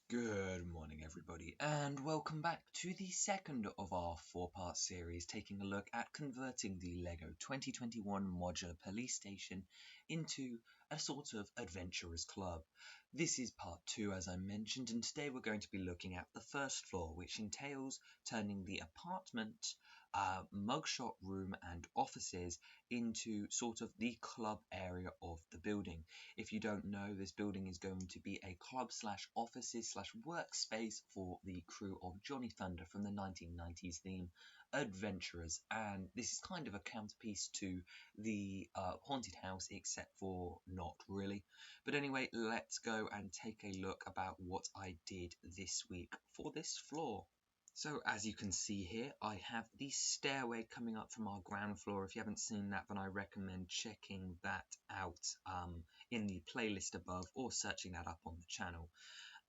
Good morning, everybody, and welcome back to the second of our four-part series taking a look at converting the LEGO 2021 modular police station into a sort of adventurers club. This is part two, as I mentioned, and today we're going to be looking at the first floor, which entails turning the apartment, mugshot room, and offices into sort of the club area of the building. If you don't know, this building is going to be a club slash offices slash workspace for the crew of Johnny Thunder from the 1990s theme Adventurers, and this is kind of a counterpiece to the haunted house, except for not really. But anyway, let's go and take a look about what I did this week for this floor. So as you can see here, I have the stairway coming up from our ground floor. If you haven't seen that, then I recommend checking that out in the playlist above or searching that up on the channel.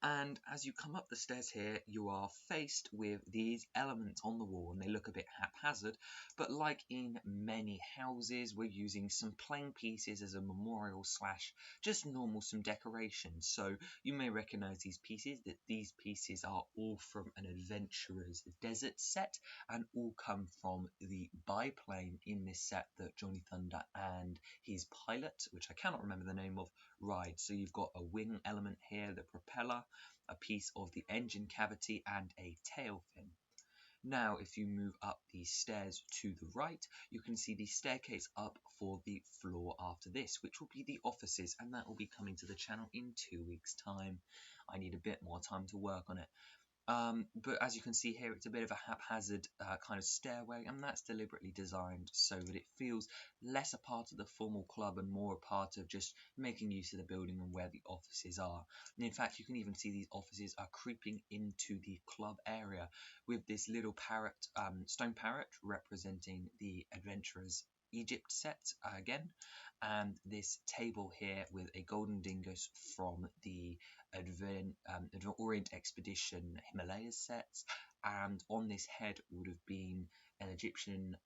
And as you come up the stairs here, you are faced with these elements on the wall, and they look a bit haphazard, but like in many houses, we're using some plain pieces as a memorial slash just normal some decorations. So you may recognize these pieces, that these pieces are all from an adventurer's desert set and all come from the biplane in this set that Johnny Thunder and his pilot, which I cannot remember the name of, ride. So you've got a wing element here, the propeller, a piece of the engine cavity, and a tail fin. Now, if you move up the stairs to the right, you can see the staircase up for the floor after this, which will be the offices, and that will be coming to the channel in 2 weeks' time. I need a bit more time to work on it. But as you can see here, it's a bit of a haphazard kind of stairway, and that's deliberately designed so that it feels less a part of the formal club and more a part of just making use of the building and where the offices are. And in fact, you can even see these offices are creeping into the club area with this little parrot, stone parrot, representing the adventurers Egypt set again, and this table here with a golden dingus from the Orient Expedition Himalayas sets, and on this head would have been an Egyptian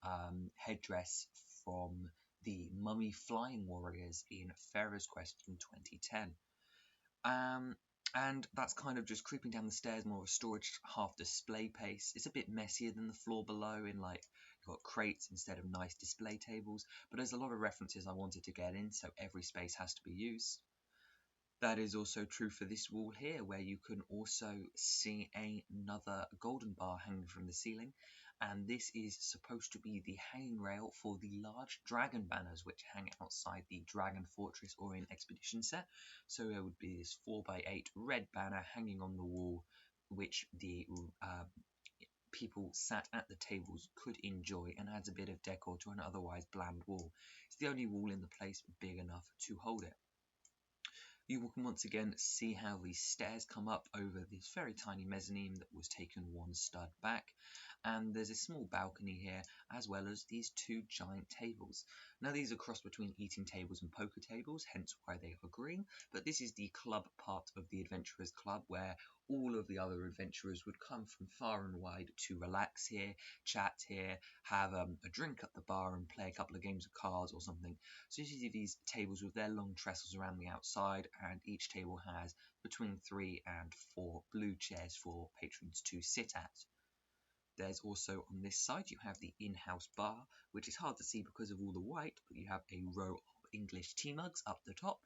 headdress from the Mummy Flying Warriors in Pharaoh's Quest from 2010. Um, and that's kind of just creeping down the stairs, more of a storage half display pace. It's a bit messier than the floor below in like you've got crates instead of nice display tables, but there's a lot of references I wanted to get in, so every space has to be used. That is also true for this wall here, where you can also see another golden bar hanging from the ceiling, and this is supposed to be the hanging rail for the large dragon banners which hang outside the Dragon Fortress Orient Expedition set. So there would be this 4x8 red banner hanging on the wall, which the people sat at the tables could enjoy, and adds a bit of decor to an otherwise bland wall. It's the only wall in the place big enough to hold it. You can once again see how these stairs come up over this very tiny mezzanine that was taken one stud back, and there's a small balcony here as well as these two giant tables. Now these are crossed between eating tables and poker tables, hence why they are green, but this is the club part of the Adventurers Club where all of the other adventurers would come from far and wide to relax here, chat here, have a drink at the bar and play a couple of games of cards or something. So you see these tables with their long trestles around the outside, and each table has between 3 and 4 blue chairs for patrons to sit at. There's also on this side you have the in-house bar, which is hard to see because of all the white, but you have a row of English tea mugs up the top.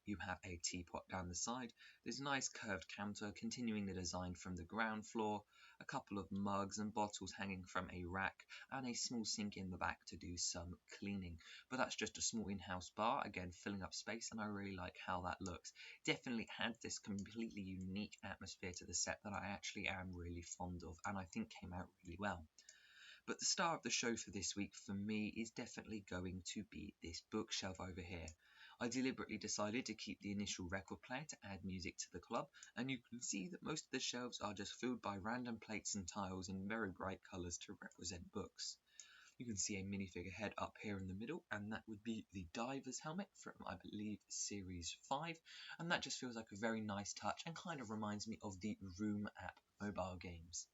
You have a teapot down the side. There's a nice curved counter continuing the design from the ground floor, a couple of mugs and bottles hanging from a rack, and a small sink in the back to do some cleaning. But that's just a small in-house bar, again filling up space, and I really like how that looks. Definitely adds this completely unique atmosphere to the set that I actually am really fond of, and I think came out really well. But the star of the show for this week for me is definitely going to be this bookshelf over here. I deliberately decided to keep the initial record player to add music to the club, and you can see that most of the shelves are just filled by random plates and tiles in very bright colours to represent books. You can see a minifigure head up here in the middle, and that would be the diver's helmet from, I believe, Series 5, and that just feels like a very nice touch and kind of reminds me of the Room app mobile games.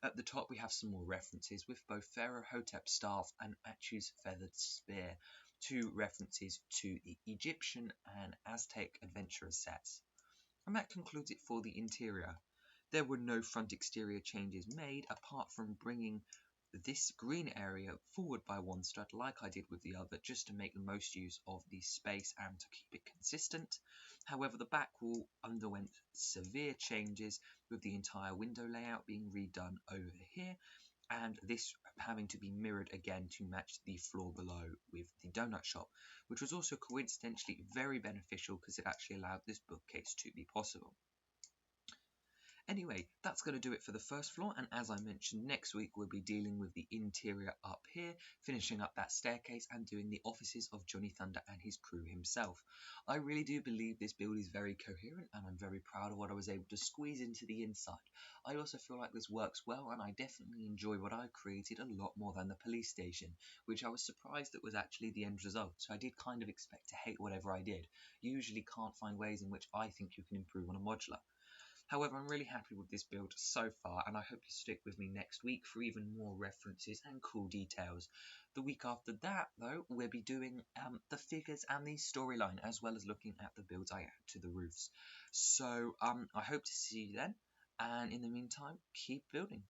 At the top we have some more references with both Pharaoh Hotep's staff and Achu's feathered spear, two references to the Egyptian and Aztec adventurer sets. And that concludes it for the interior. There were no front exterior changes made apart from bringing this green area forward by one stud like I did with the other, just to make the most use of the space and to keep it consistent. However, the back wall underwent severe changes, with the entire window layout being redone over here, and this having to be mirrored again to match the floor below with the donut shop, which was also coincidentally very beneficial because it actually allowed this bookcase to be possible. Anyway, that's going to do it for the first floor, and as I mentioned, next week we'll be dealing with the interior up here, finishing up that staircase and doing the offices of Johnny Thunder and his crew himself. I really do believe this build is very coherent, and I'm very proud of what I was able to squeeze into the inside. I also feel like this works well, and I definitely enjoy what I created a lot more than the police station, which I was surprised that was actually the end result, so I did kind of expect to hate whatever I did. You usually can't find ways in which I think you can improve on a modular. However, I'm really happy with this build so far, and I hope you stick with me next week for even more references and cool details. The week after that, though, we'll be doing the figures and the storyline, as well as looking at the builds I add to the roofs. So I hope to see you then, and in the meantime, keep building.